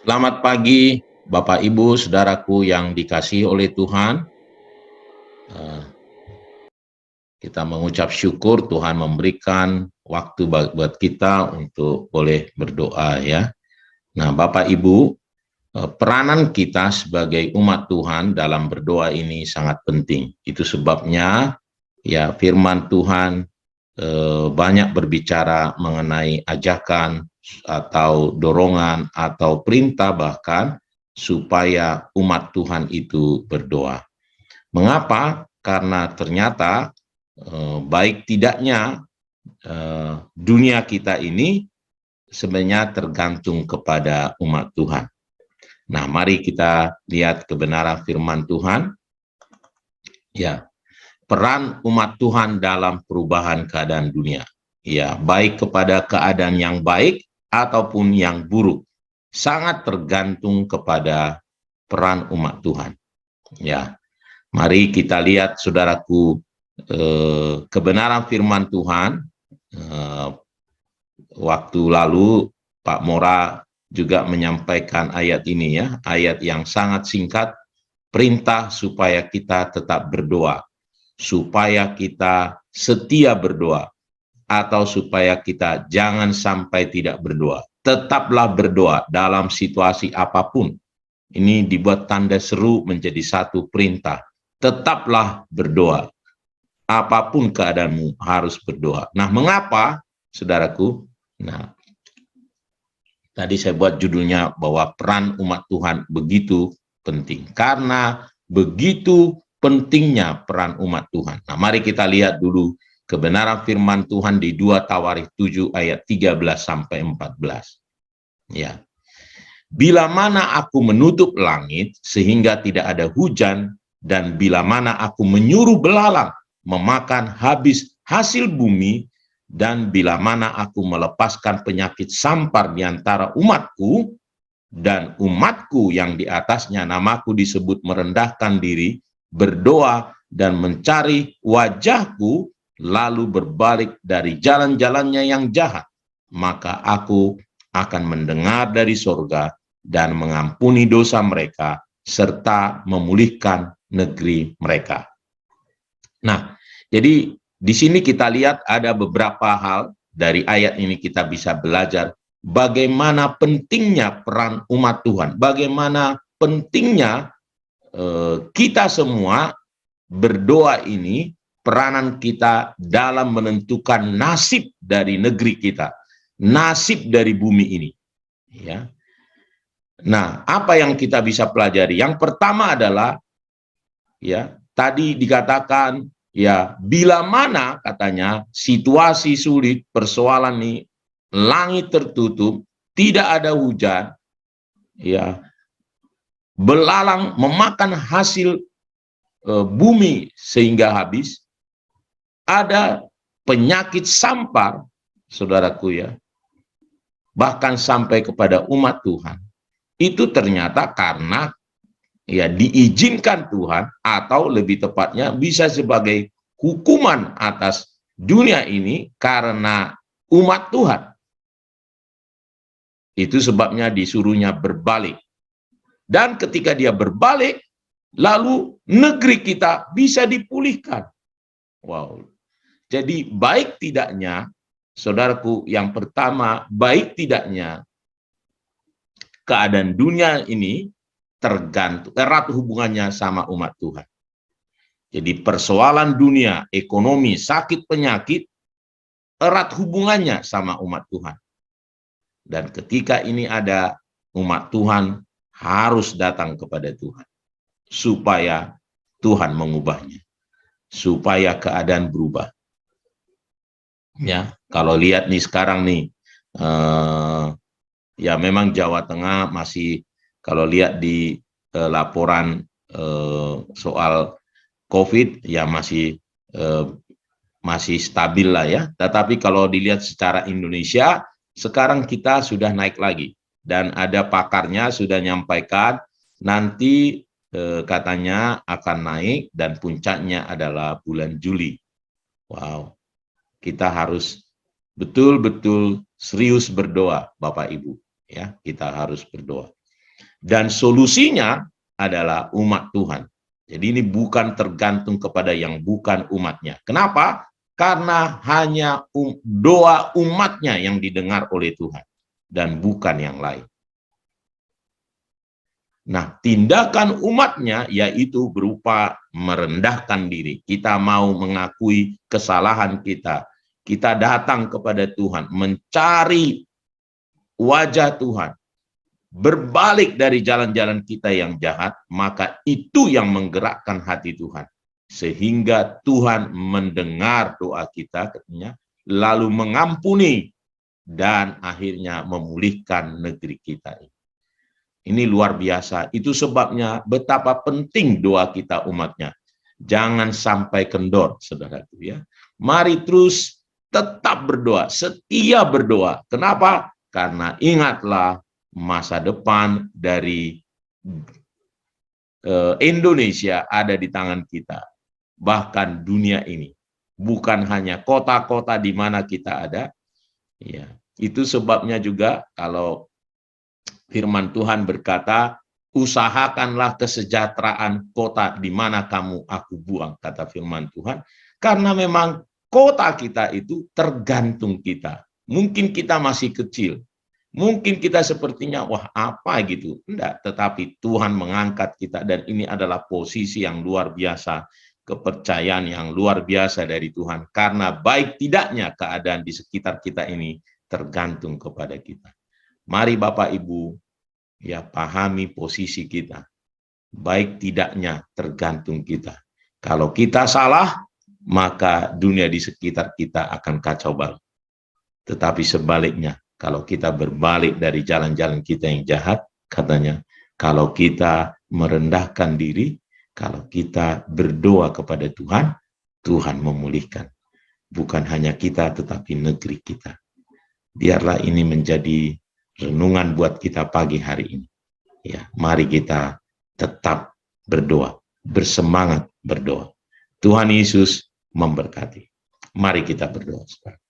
Selamat pagi, Bapak, Ibu, saudaraku yang dikasihi oleh Tuhan. Eh, Kita mengucap syukur Tuhan memberikan waktu buat kita untuk boleh berdoa ya. Nah, Bapak, Ibu, peranan kita sebagai umat Tuhan dalam berdoa ini sangat penting. Itu sebabnya ya firman Tuhan banyak berbicara mengenai ajakan atau dorongan atau perintah bahkan supaya umat Tuhan itu berdoa. Mengapa? Karena ternyata baik tidaknya dunia kita ini sebenarnya tergantung kepada umat Tuhan. Nah, mari kita lihat kebenaran firman Tuhan. Ya, peran umat Tuhan dalam perubahan keadaan dunia. Ya, baik kepada keadaan yang baik ataupun yang buruk. Sangat tergantung kepada peran umat Tuhan. Ya, mari kita lihat saudaraku kebenaran firman Tuhan. Waktu lalu Pak Mora juga menyampaikan ayat ini ya, ayat yang sangat singkat, perintah supaya kita tetap berdoa, supaya kita setia berdoa, atau supaya kita jangan sampai tidak berdoa. Tetaplah berdoa dalam situasi apapun. Ini dibuat tanda seru menjadi satu perintah. Tetaplah berdoa. Apapun keadaanmu harus berdoa. Nah, mengapa, saudaraku? Nah, tadi saya buat judulnya bahwa peran umat Tuhan begitu penting. Karena begitu pentingnya peran umat Tuhan. Nah, mari kita lihat dulu kebenaran firman Tuhan di 2 Tawarikh 7 ayat 13 sampai 14. Ya. Bila mana aku menutup langit sehingga tidak ada hujan, dan bila mana aku menyuruh belalang memakan habis hasil bumi, dan bila mana aku melepaskan penyakit sampar di antara umatku, dan umatku yang di atasnya namaku disebut merendahkan diri, berdoa dan mencari wajahku, lalu berbalik dari jalan-jalannya yang jahat, maka aku akan mendengar dari sorga dan mengampuni dosa mereka, serta memulihkan negeri mereka. Nah, jadi di sini kita lihat ada beberapa hal dari ayat ini kita bisa belajar bagaimana pentingnya peran umat Tuhan, bagaimana pentingnya kita semua berdoa ini, peranan kita dalam menentukan nasib dari negeri kita, nasib dari bumi ini. Ya. Nah, apa yang kita bisa pelajari? Yang pertama adalah, ya, tadi dikatakan, ya, bila mana katanya situasi sulit, persoalan nih, langit tertutup, tidak ada hujan, ya, belalang memakan hasil bumi sehingga habis, ada penyakit sampar, saudaraku ya, bahkan sampai kepada umat Tuhan. Itu ternyata karena ya diizinkan Tuhan, atau lebih tepatnya bisa sebagai hukuman atas dunia ini karena umat Tuhan. Itu sebabnya disuruhnya berbalik. Dan ketika dia berbalik, lalu negeri kita bisa dipulihkan. Wow. Jadi baik tidaknya, saudaraku, yang pertama, baik tidaknya keadaan dunia ini tergantung erat hubungannya sama umat Tuhan. Jadi persoalan dunia, ekonomi, sakit, penyakit erat hubungannya sama umat Tuhan. Dan ketika ini ada, umat Tuhan harus datang kepada Tuhan supaya Tuhan mengubahnya, supaya keadaan berubah. Ya, kalau lihat nih sekarang nih, ya memang Jawa Tengah masih, kalau lihat di laporan soal COVID ya masih stabil lah ya. Tetapi kalau dilihat secara Indonesia, sekarang kita sudah naik lagi. Dan ada pakarnya sudah nyampaikan nanti katanya akan naik dan puncaknya adalah bulan Juli. Wow, kita harus betul-betul serius berdoa, Bapak Ibu. Ya, kita harus berdoa. Dan solusinya adalah umat Tuhan. Jadi ini bukan tergantung kepada yang bukan umatnya. Kenapa? Karena hanya doa umatnya yang didengar oleh Tuhan dan bukan yang lain. Nah, tindakan umatnya yaitu berupa merendahkan diri. Kita mau mengakui kesalahan kita. Kita datang kepada Tuhan, mencari wajah Tuhan, berbalik dari jalan-jalan kita yang jahat, maka itu yang menggerakkan hati Tuhan. Sehingga Tuhan mendengar doa kita, katanya, lalu mengampuni, dan akhirnya memulihkan negeri kita ini. Ini luar biasa. Itu sebabnya betapa penting doa kita umatnya. Jangan sampai kendor, saudaraku ya. Mari terus tetap berdoa, setia berdoa. Kenapa? Karena ingatlah masa depan dari Indonesia ada di tangan kita. Bahkan dunia ini. Bukan hanya kota-kota di mana kita ada. Ya, itu sebabnya juga kalau firman Tuhan berkata, usahakanlah kesejahteraan kota di mana kamu aku buang, kata firman Tuhan. Karena memang kota kita itu tergantung kita. Mungkin kita masih kecil. Mungkin kita sepertinya, wah apa gitu. Enggak, tetapi Tuhan mengangkat kita dan ini adalah posisi yang luar biasa. Kepercayaan yang luar biasa dari Tuhan. Karena baik tidaknya keadaan di sekitar kita ini tergantung kepada kita. Mari Bapak Ibu, ya pahami posisi kita. Baik tidaknya tergantung kita. Kalau kita salah, maka dunia di sekitar kita akan kacau balau. Tetapi sebaliknya, kalau kita berbalik dari jalan-jalan kita yang jahat, katanya, kalau kita merendahkan diri, kalau kita berdoa kepada Tuhan, Tuhan memulihkan. Bukan hanya kita, tetapi negeri kita. Biarlah ini menjadi renungan buat kita pagi hari ini. Ya, mari kita tetap berdoa, bersemangat berdoa. Tuhan Yesus memberkati. Mari kita berdoa sekarang.